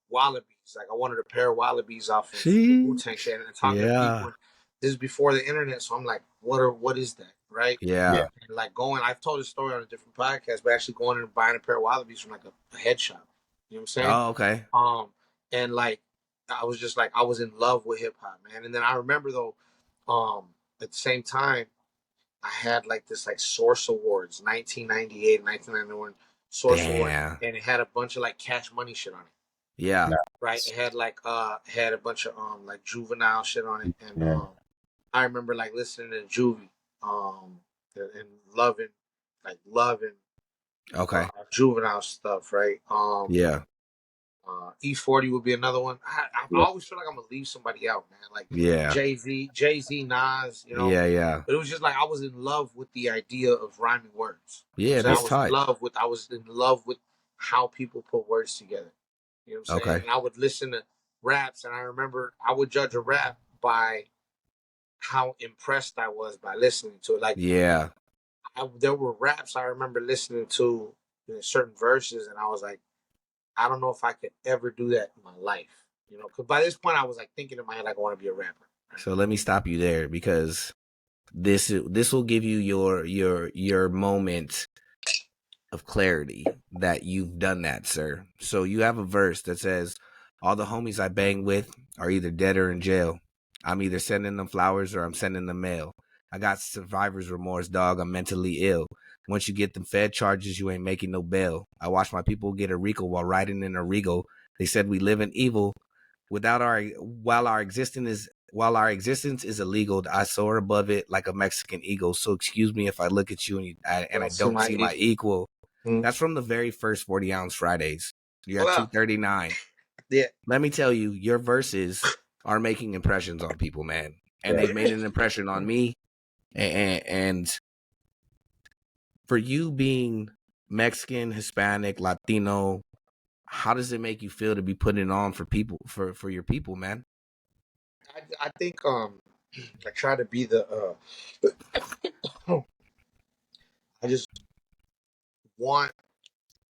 wallabies. Like I wanted a pair of wallabies off of the Wu See? Tang shit. And talking to Yeah. people, this is before the internet, so I'm like, what is that, right? Yeah. And like I've told this story on a different podcast, but actually going in and buying a pair of wallabies from like a head shop. You know what I'm saying? Oh, okay. And like I was just like I was in love with hip hop, man. And then I remember though, at the same time, I had like this like Source Awards, 1998, 1991 Source Award, Damn. and it had a bunch of like Cash Money shit on it. Yeah. Right. It had like had a bunch of like juvenile shit on it. And Yeah. I remember like listening to Juvie, and loving Okay. juvenile stuff, right? Yeah. E40 would be another one. I Yeah. always feel like I'm gonna leave somebody out, man. Like Yeah. Jay-Z, Nas, Yeah, yeah. But it was just like I was in love with the idea of rhyming words. Yeah, So that's I was tight. in love with how people put words together. You know what I'm saying? Okay. And I would listen to raps, and I remember I would judge a rap by how impressed I was by listening to it. Like Yeah. there were raps I remember listening to certain verses, and I was like, I don't know if I could ever do that in my life. Because by this point I was like thinking in my head like I want to be a rapper. So let me stop you there because this will give you your moment of clarity that you've done that, sir. So you have a verse that says, all the homies I bang with are either dead or in jail. I'm either sending them flowers or I'm sending them mail. I got survivor's remorse, dog. I'm mentally ill. Once you get them Fed charges, you ain't making no bail. I watch my people get a RICO while riding in a Regal. They said we live in evil. While our existence is illegal, I soar above it like a Mexican eagle. So excuse me if I look at you and I don't see my equal. Mm-hmm. That's from the very first 40-ounce Fridays. You're at 239. Yeah. Let me tell you, your verses are making impressions on people, man. And they've made an impression on me. And for you being Mexican, Hispanic, Latino, how does it make you feel to be putting it on for people, for your people, man? I think I try to be the I just want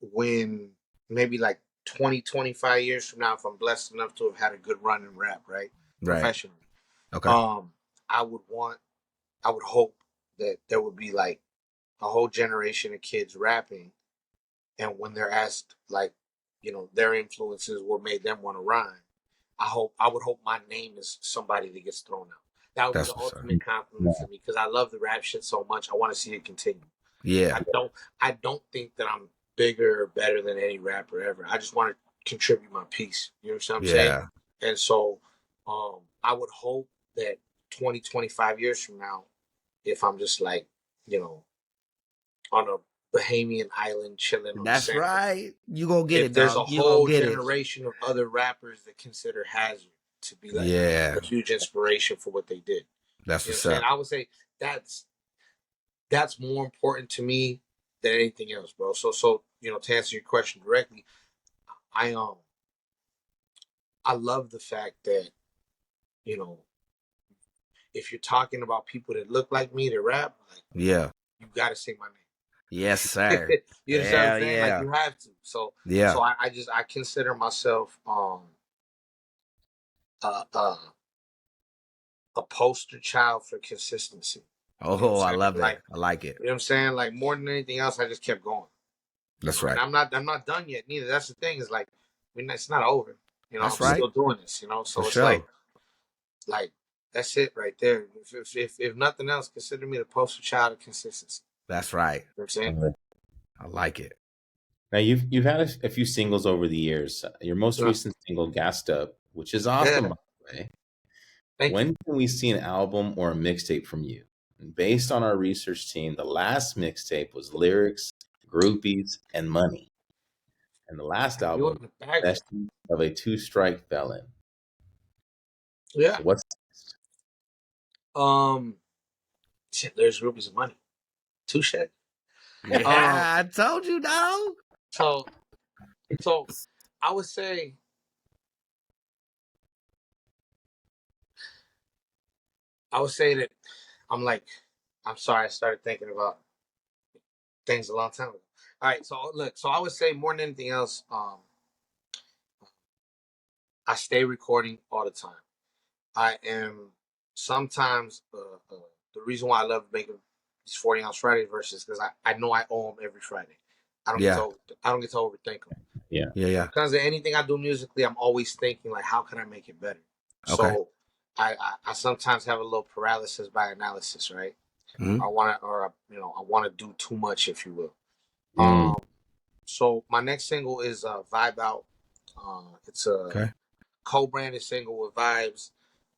when maybe like 20, 25 years from now, if I'm blessed enough to have had a good run in rap, right? Professionally. Okay. I would hope that there would be like a whole generation of kids rapping, and when they're asked like, their influences what made them want to rhyme, I would hope my name is somebody that gets thrown out. That would be the ultimate compliment for me because I love the rap shit so much. I want to see it continue. Yeah. I don't think that I'm bigger or better than any rapper ever. I just want to contribute my piece. You know what I'm saying? And so I would hope that 20, 25 years from now, if I'm just like, on a Bahamian island chilling on That's the right. You gonna get it, there's dog. a whole generation of other rappers that consider Hazerd to be like a huge inspiration for what they did. That's what's up. I would say that's more important to me than anything else, bro. So to answer your question directly, I love the fact that, if you're talking about people that look like me that rap, like, you gotta say my name. Yes, sir. You know what I'm saying? Like you have to. So I consider myself a poster child for consistency. Oh, I love that. Like, I like it. You know what I'm saying? Like more than anything else, I just kept going. That's right. And I'm not done yet neither. That's the thing, is like, it's not over. I'm still doing this, So it's like that's it right there. If nothing else, consider me the poster child of consistency. That's right. You know what I'm saying? I like it. Now you've had a few singles over the years. Your most recent single, "Gassed Up," which is awesome, by the way. When can we see an album or a mixtape from you? And based on our research team, the last mixtape was Lyrics, Groupies, and Money, and the last album, Confessions of a Two-Strike Felon. Yeah. So what's Shit, there's rupees of money. Touche. Yeah, I told you, dog. So I would say that I'm sorry, I started thinking about things a long time ago. All right, so look, so I would say more than anything else, I stay recording all the time. I am sometimes the reason why I love making these 40-ounce Friday verses because I know I owe them every Friday. I don't get to overthink them. Yeah. Yeah. Because of anything I do musically, I'm always thinking like, how can I make it better? Okay. So I sometimes have a little paralysis by analysis, right? Mhm. I want to do too much, if you will. So my next single is Vibe Out. It's a co-branded single with Vibes.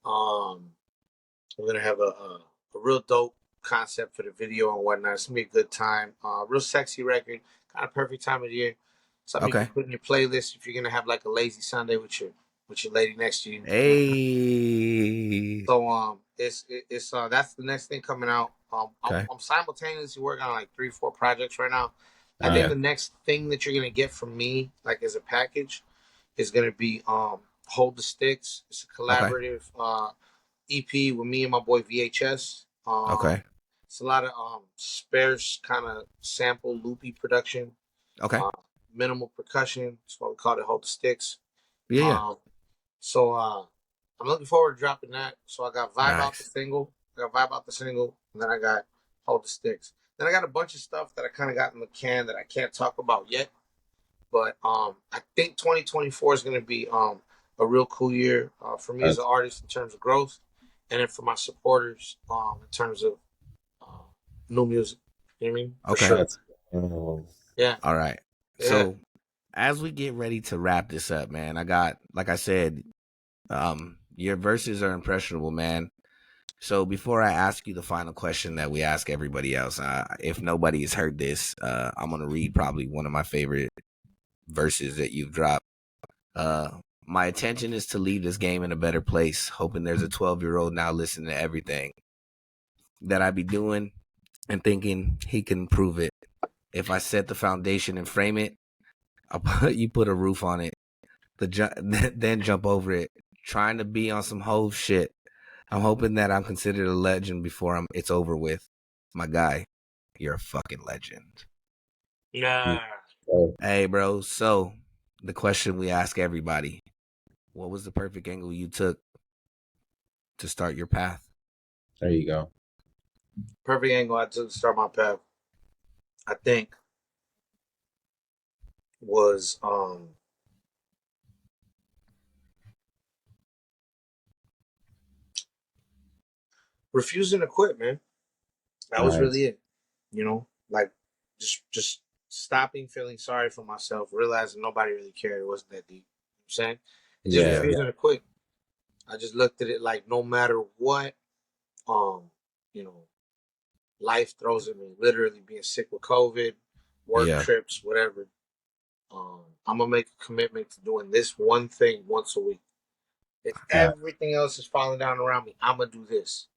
We're gonna have a real dope concept for the video and whatnot. It's gonna be a good time. Real sexy record, kind of perfect time of the year. Something you can put in your playlist if you're gonna have like a lazy Sunday with your lady next to you. Hey. So it's that's the next thing coming out. I'm simultaneously working on like 3-4 projects right now. I think the next thing that you're gonna get from me, like as a package, is gonna be Hold the Sticks. It's a collaborative EP with me and my boy VHS. It's a lot of sparse kind of sample loopy production. Minimal percussion. That's why we call it Hold the Sticks. So I'm looking forward to dropping that. So I got Vibe Out the single. And then I got Hold the Sticks. Then I got a bunch of stuff that I kind of got in the can that I can't talk about yet. But I think 2024 is going to be a real cool year for me as an artist in terms of growth, and then for my supporters in terms of new music. You know what I mean? For sure. Yeah. All right. Yeah. So as we get ready to wrap this up, man, I got, like I said, your verses are impressionable, man. So before I ask you the final question that we ask everybody else, if nobody has heard this, I'm going to read probably one of my favorite verses that you've dropped. My intention is to leave this game in a better place, hoping there's a 12-year-old now listening to everything that I be doing and thinking he can improve it. If I set the foundation and frame it, you put a roof on it, then jump over it, trying to be on some whole shit. I'm hoping that I'm considered a legend before it's over with. My guy, you're a fucking legend. Yeah. Hey, bro. So the question we ask everybody: what was the perfect angle you took to start your path? There you go. Perfect angle I took to start my path, I think, was refusing to quit, man. That was really it. You know, like just stopping feeling sorry for myself, realizing nobody really cared. It wasn't that deep. You know what I'm saying? And just refusing to quit. I just looked at it like no matter what, you know, life throws at me. Literally being sick with COVID, work trips, whatever. I'm gonna make a commitment to doing this one thing once a week. If everything else is falling down around me, I'm gonna do this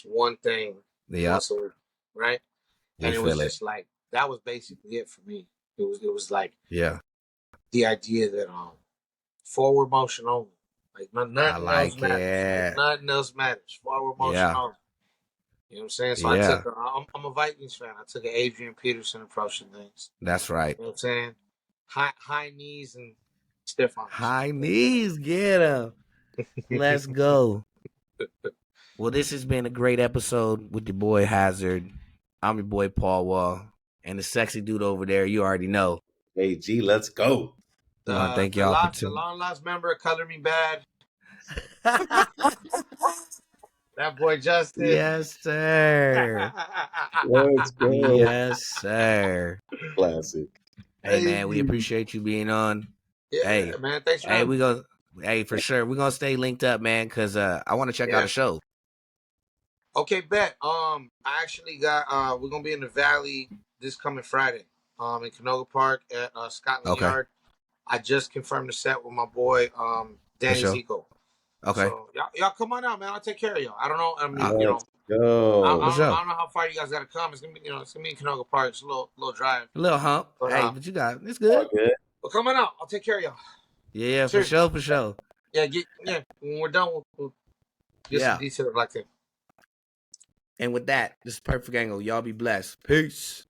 one thing once a week, right? And it was just like that was basically it for me. It was like the idea that forward motion only, like nothing else matters. Like nothing else matters. Forward motion only. You know what I'm saying? So I took I'm a Vikings fan. I took an Adrian Peterson approach to things. That's right. You know what I'm saying? High knees and stiff arms. High knees, get him. Let's go. Well, this has been a great episode with your boy Hazerd. I'm your boy Paul Wall. And the sexy dude over there, you already know. Hey, G, let's go. Thank y'all for tuning. The long lost member of Color Me Bad. That boy Justin. Yes, sir. Let's go. Yes, sir. Classic. Hey, man, we appreciate you being on. Yeah, man. Thanks for having me. For sure. We're gonna stay linked up, man, because I want to check out a show. Okay, bet. I actually got we're gonna be in the Valley this coming Friday. In Canoga Park at Scotland Yard. I just confirmed the set with my boy Danny Zico. Okay. So y'all come on out, man. I'll take care of y'all. I don't know. I mean, Let's go. For sure. I don't know how far you guys gotta come. It's gonna be, it's gonna be in Canoga Park. It's a little drive. A little hump. But But you got it's All good. good. but come on out. I'll take care of y'all. Yeah, for Seriously. sure. Yeah, when we're done, we'll get some details like that. And with that, this is Perfect Angle. Y'all be blessed. Peace.